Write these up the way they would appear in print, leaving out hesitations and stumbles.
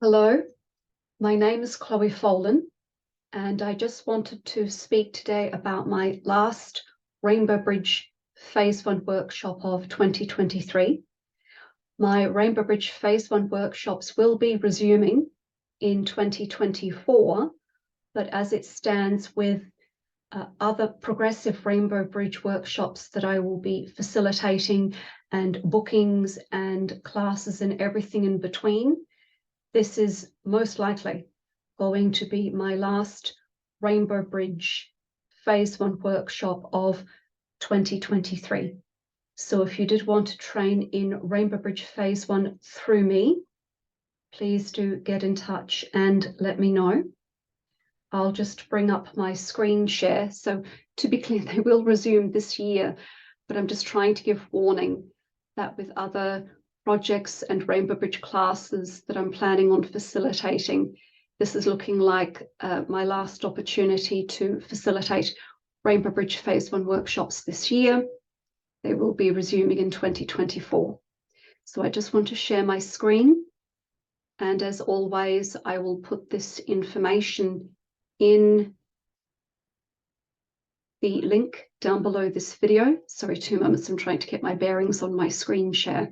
Hello, my name is Chloe Folan, and I just wanted to speak today about my last Rainbow Bridge Phase 1 workshop of 2023. My Rainbow Bridge Phase 1 workshops will be resuming in 2024, but as it stands with other progressive Rainbow Bridge workshops that I will be facilitating and bookings and classes and everything in between, this is most likely going to be my last Rainbow Bridge Phase 1 workshop of 2023. So if you did want to train in Rainbow Bridge Phase 1 through me, please do get in touch and let me know. I'll just bring up my screen share. So to be clear, they will resume this year, but I'm just trying to give warning that with other projects and Rainbow Bridge classes that I'm planning on facilitating, this is looking like my last opportunity to facilitate Rainbow Bridge Phase 1 workshops this year. They will be resuming in 2024. So I just want to share my screen. And as always, I will put this information in the link down below this video. Sorry, 2 moments, I'm trying to get my bearings on my screen share.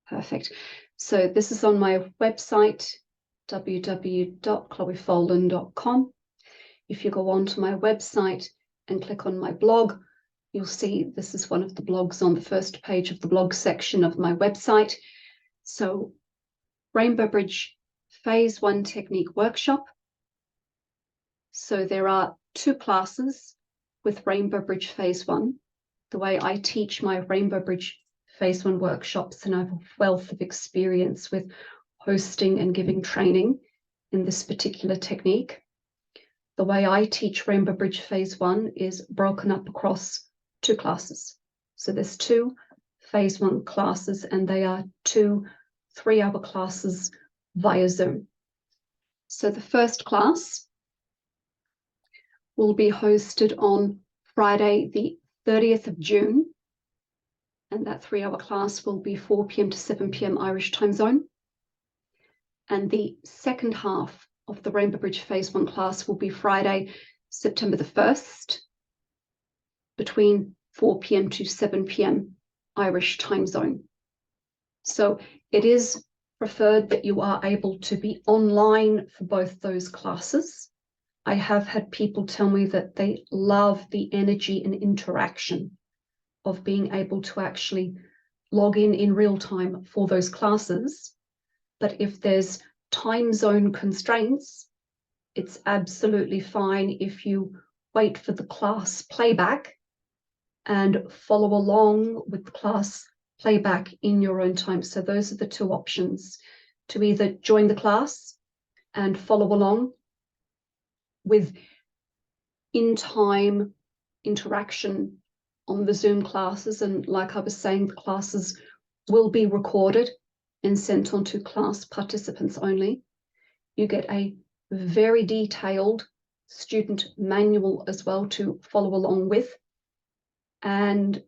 Perfect. So this is on my website, www.chloefolan.com. If you go onto my website and click on my blog, you'll see this is one of the blogs on the first page of the blog section of my website. So Rainbow Bridge Phase 1 Technique Workshop. So there are 2 classes with Rainbow Bridge Phase 1. The way I teach my Rainbow Bridge Phase 1 workshops, and I have a wealth of experience with hosting and giving training in this particular technique. The way I teach Rainbow Bridge Phase 1 is broken up across 2 classes. So there's 2 Phase 1 classes, and they are 2 3-hour classes via Zoom. So the first class will be hosted on Friday, the 30th of June. And that 3-hour class will be 4 p.m. to 7 p.m. Irish time zone. And the second half of the Rainbow Bridge Phase 1 class will be Friday, September the 1st, between 4 p.m. to 7 p.m. Irish time zone. So it is preferred that you are able to be online for both those classes. I have had people tell me that they love the energy and interaction of being able to actually log in real time for those classes. But if there's time zone constraints, it's absolutely fine if you wait for the class playback and follow along with the class playback in your own time. So those are the 2 options, to either join the class and follow along with in-time interaction on the Zoom classes. And like I was saying, the classes will be recorded and sent on to class participants only. You get a very detailed student manual as well to follow along with. And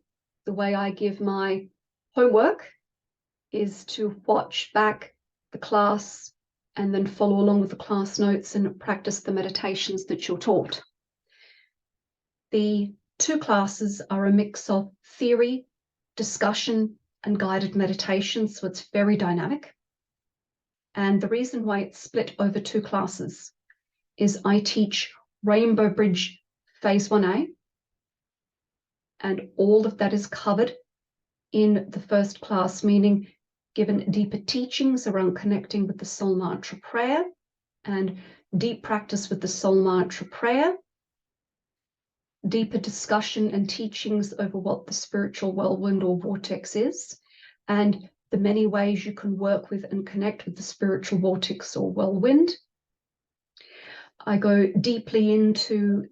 the way I give my homework is to watch back the class and then follow along with the class notes and practice the meditations that you're taught. The 2 classes are a mix of theory, discussion, and guided meditation, so it's very dynamic. And the reason why it's split over 2 classes is I teach Rainbow Bridge Phase 1A, and all of that is covered in the first class, meaning given deeper teachings around connecting with the soul mantra prayer and deep practice with the soul mantra prayer, deeper discussion and teachings over what the spiritual whirlwind or vortex is, and the many ways you can work with and connect with the spiritual vortex or whirlwind. I go deeply into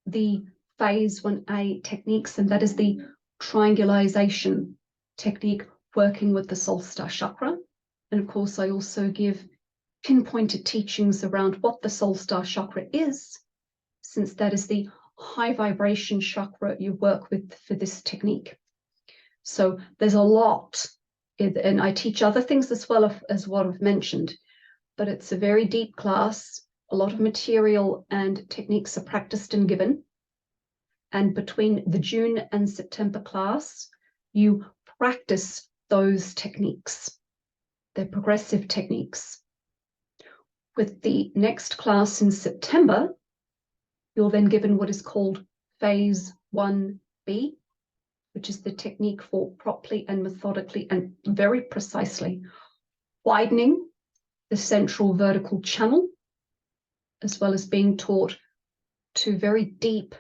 the Phase 1A techniques, and that is the triangulation technique, working with the soul star chakra. And of course, I also give pinpointed teachings around what the soul star chakra is, since that is the high vibration chakra you work with for this technique. So there's a lot And I teach other things as well as what I've mentioned, but it's a very deep class. A lot of material and techniques are practiced and given. And between the June and September class, you practice those techniques. They're progressive techniques. With the next class in September, you're then given what is called Phase 1B, which is the technique for properly and methodically and very precisely widening the central vertical channel, as well as being taught two very deep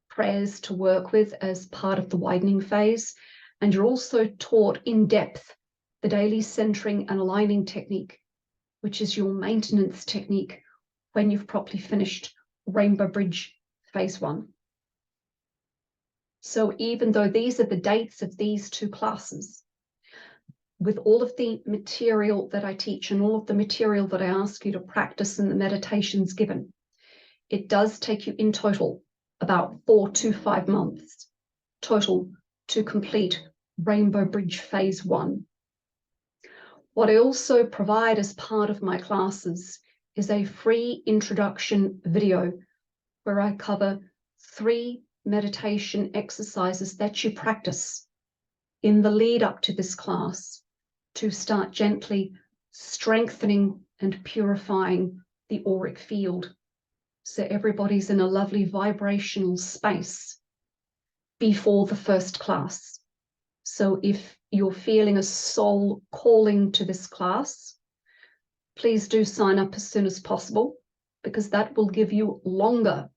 prayers to work with as part of the widening phase. And you're also taught in depth the daily centering and aligning technique, which is your maintenance technique when you've properly finished Rainbow Bridge Phase 1. So even though these are the dates of these two classes, with all of the material that I teach and all of the material that I ask you to practice and the meditations given, it does take you in total about 4 to 5 months total to complete Rainbow Bridge Phase 1. What I also provide as part of my classes is a free introduction video where I cover 3 meditation exercises that you practice in the lead up to this class to start gently strengthening and purifying the auric field, so everybody's in a lovely vibrational space before the first class. So if you're feeling a soul calling to this class, please do sign up as soon as possible, because that will give you longer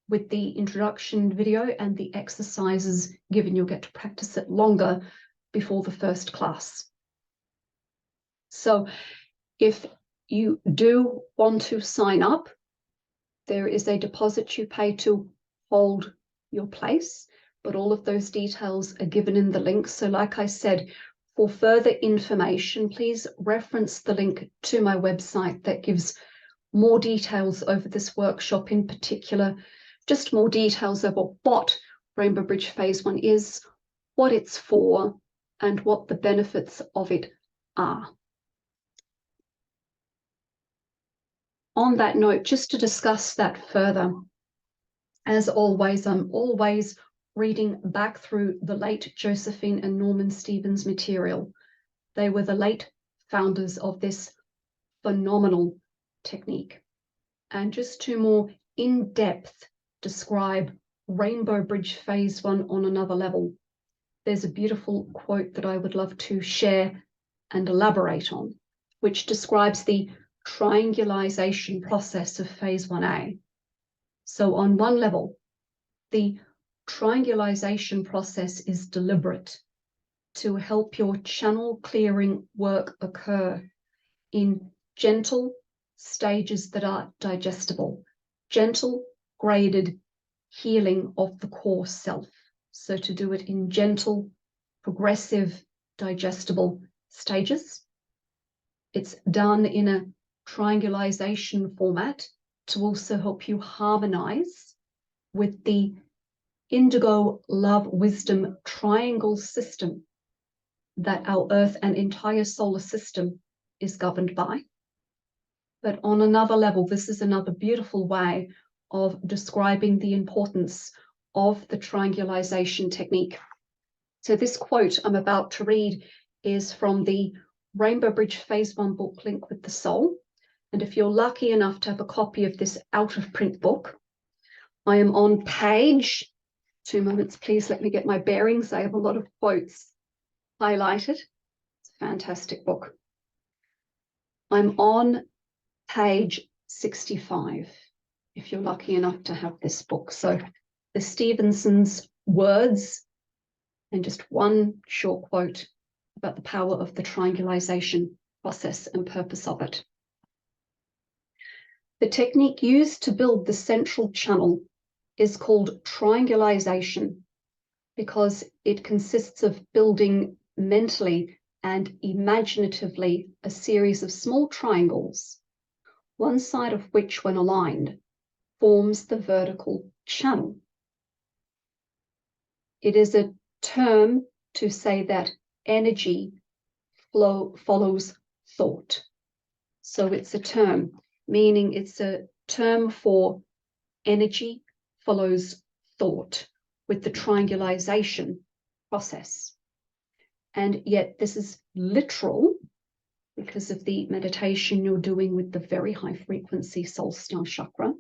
with the introduction video and the exercises given. You'll get to practice it longer before the first class. So if you do want to sign up, there is a deposit you pay to hold your place, but all of those details are given in the link. So like I said, for further information, please reference the link to my website that gives more details over this workshop in particular, just more details over what Rainbow Bridge Phase 1 is, what it's for, and what the benefits of it are. On that note, just to discuss that further, as always, I'm always reading back through the late Josephine and Norman Stevens material. They were the late founders of this phenomenal technique. And just to more in-depth describe Rainbow Bridge Phase 1 on another level, there's a beautiful quote that I would love to share and elaborate on, which describes the triangulation process of Phase 1A. So on one level, the triangulation process is deliberate to help your channel clearing work occur in gentle stages that are digestible, gentle, graded healing of the core self. So to do it in gentle, progressive, digestible stages. It's done in a triangulation format to also help you harmonize with the indigo love wisdom triangle system that our Earth and entire solar system is governed by. But on another level, this is another beautiful way of describing the importance of the triangulation technique. So this quote I'm about to read is from the Rainbow Bridge Phase 1 book, Link with the Soul. And if you're lucky enough to have a copy of this out of print book, I am on page, 2 moments, please let me get my bearings. I have a lot of quotes highlighted. It's a fantastic book. I'm on page 65, if you're lucky enough to have this book. So the Stevenson's words and just one short quote about the power of the triangulation process and purpose of it. The technique used to build the central channel is called triangulation because it consists of building mentally and imaginatively a series of small triangles, one side of which, when aligned, forms the vertical channel. It is a term to say that energy flow follows thought. So it's a term, meaning it's a term for energy follows thought with the triangulation process. And yet this is literal because of the meditation you're doing with the very high frequency soul star chakra.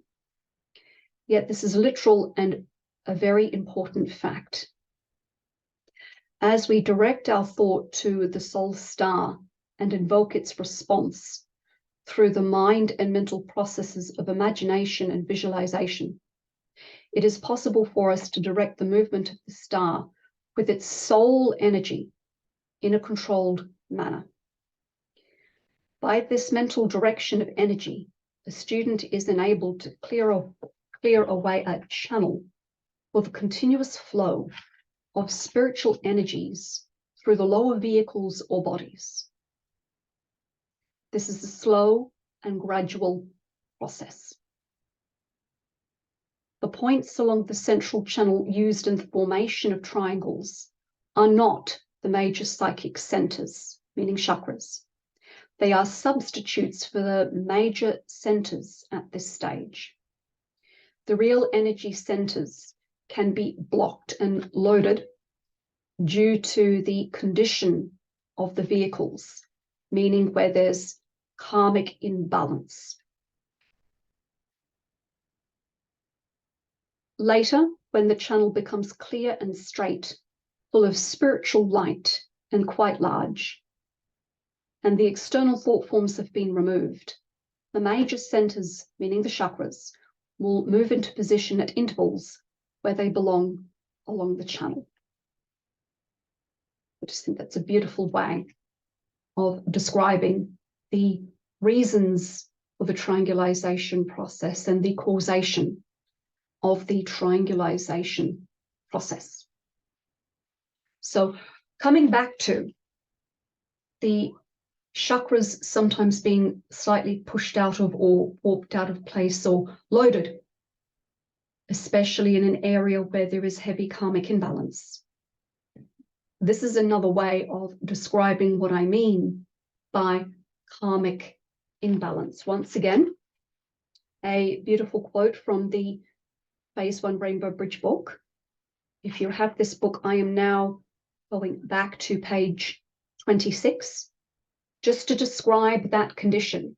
Yet this is literal and a very important fact. As we direct our thought to the soul star and invoke its response through the mind and mental processes of imagination and visualization, it is possible for us to direct the movement of the star with its soul energy in a controlled manner. By this mental direction of energy, the student is enabled to clear away a channel for the continuous flow of spiritual energies through the lower vehicles or bodies. This is a slow and gradual process. The points along the central channel used in the formation of triangles are not the major psychic centers, meaning chakras. They are substitutes for the major centers at this stage. The real energy centers can be blocked and loaded due to the condition of the vehicles, meaning where there's karmic imbalance. Later, when the channel becomes clear and straight, full of spiritual light and quite large, and the external thought forms have been removed, the major centers, meaning the chakras, will move into position at intervals where they belong along the channel. I just think that's a beautiful way of describing the reasons for the triangulation process and the causation of the triangulation process. So coming back to the chakras sometimes being slightly pushed out of or warped out of place or loaded, especially in an area where there is heavy karmic imbalance. This is another way of describing what I mean by karmic imbalance. Once again, a beautiful quote from the Phase 1 Rainbow Bridge book. If you have this book, I am now going back to page 26, just to describe that condition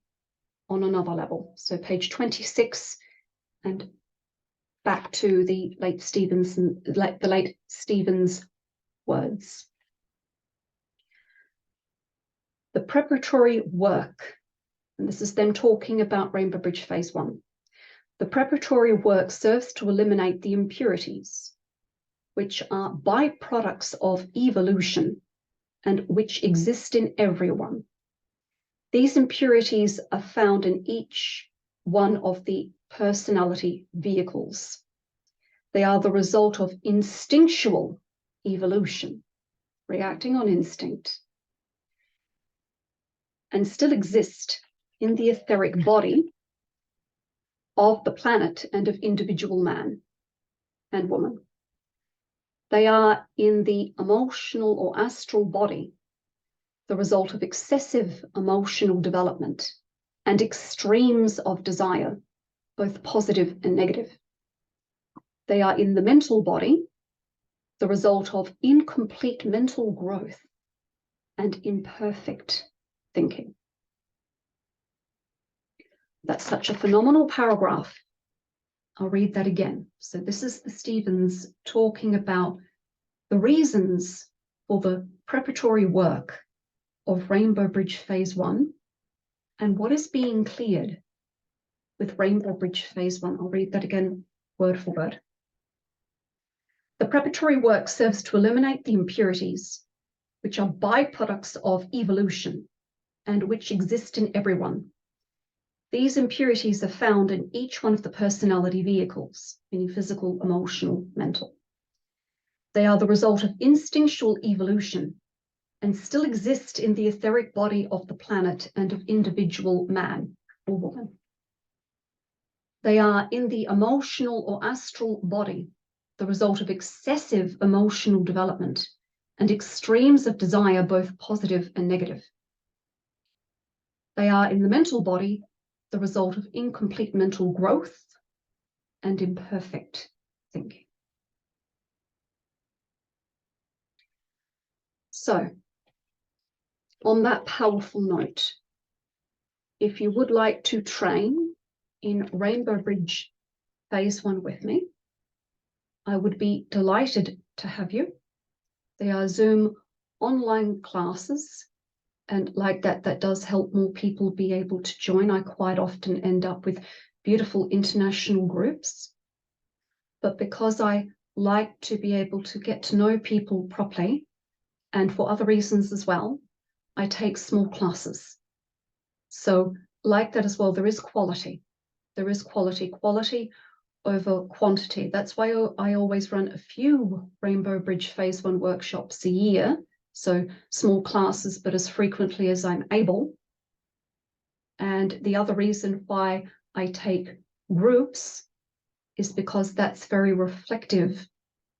on another level. So page 26 and back to the late Stevens words. The preparatory work, and this is them talking about Rainbow Bridge Phase 1. The preparatory work serves to eliminate the impurities, which are byproducts of evolution and which exist in everyone. These impurities are found in each one of the personality vehicles. They are the result of instinctual evolution, reacting on instinct, and still exist in the etheric body of the planet and of individual man and woman. They are in the emotional or astral body, the result of excessive emotional development and extremes of desire, both positive and negative. They are in the mental body, the result of incomplete mental growth and imperfect thinking. That's such a phenomenal paragraph. I'll read that again. So this is the Stevens talking about the reasons for the preparatory work of Rainbow Bridge Phase 1 and what is being cleared with Rainbow Bridge Phase 1. I'll read that again, word for word. The preparatory work serves to eliminate the impurities, which are byproducts of evolution and which exist in everyone. These impurities are found in each one of the personality vehicles, meaning physical, emotional, mental. They are the result of instinctual evolution and still exist in the etheric body of the planet and of individual man or woman. They are in the emotional or astral body, the result of excessive emotional development and extremes of desire, both positive and negative. They are in the mental body the result of incomplete mental growth and imperfect thinking. So, on that powerful note, if you would like to train in Rainbow Bridge Phase 1 with me, I would be delighted to have you. They are Zoom online classes, and like that does help more people be able to join. I quite often end up with beautiful international groups, but because I like to be able to get to know people properly, and for other reasons as well, I take small classes. So like that as well, there is quality. There is quality over quantity. That's why I always run a few Rainbow Bridge Phase 1 workshops a year. So small classes, but as frequently as I'm able. And the other reason why I take groups is because that's very reflective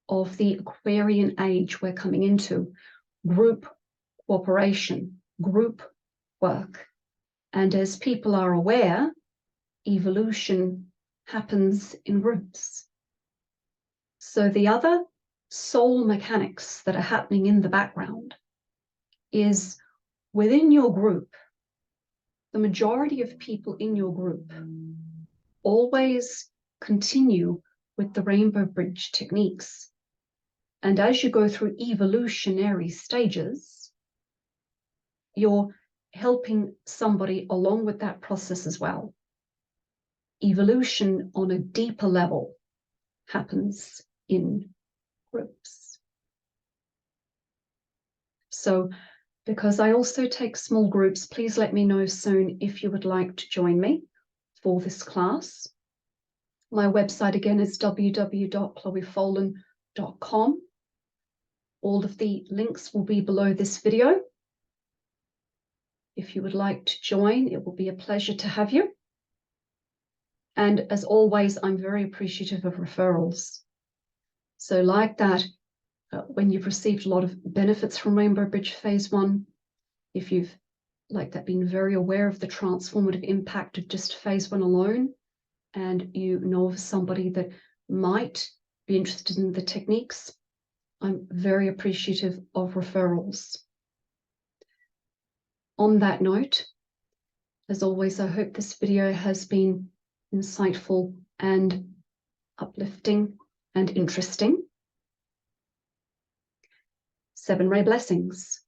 of the Aquarian age we're coming into. Group cooperation, group work. And as people are aware, evolution happens in groups. So the other soul mechanics that are happening in the background is within your group, the majority of people in your group always continue with the Rainbow Bridge techniques. And as you go through evolutionary stages, you're helping somebody along with that process as well. Evolution on a deeper level happens in groups. So because I also take small groups, please let me know soon if you would like to join me for this class. My website again is www.chloefolan.com. All of the links will be below this video. If you would like to join, it will be a pleasure to have you. And as always, I'm very appreciative of referrals. So like that, when you've received a lot of benefits from Rainbow Bridge Phase 1, if you've like that been very aware of the transformative impact of just Phase 1 alone, and you know of somebody that might be interested in the techniques, I'm very appreciative of referrals. On that note, as always, I hope this video has been insightful and uplifting and interesting. 7 ray blessings.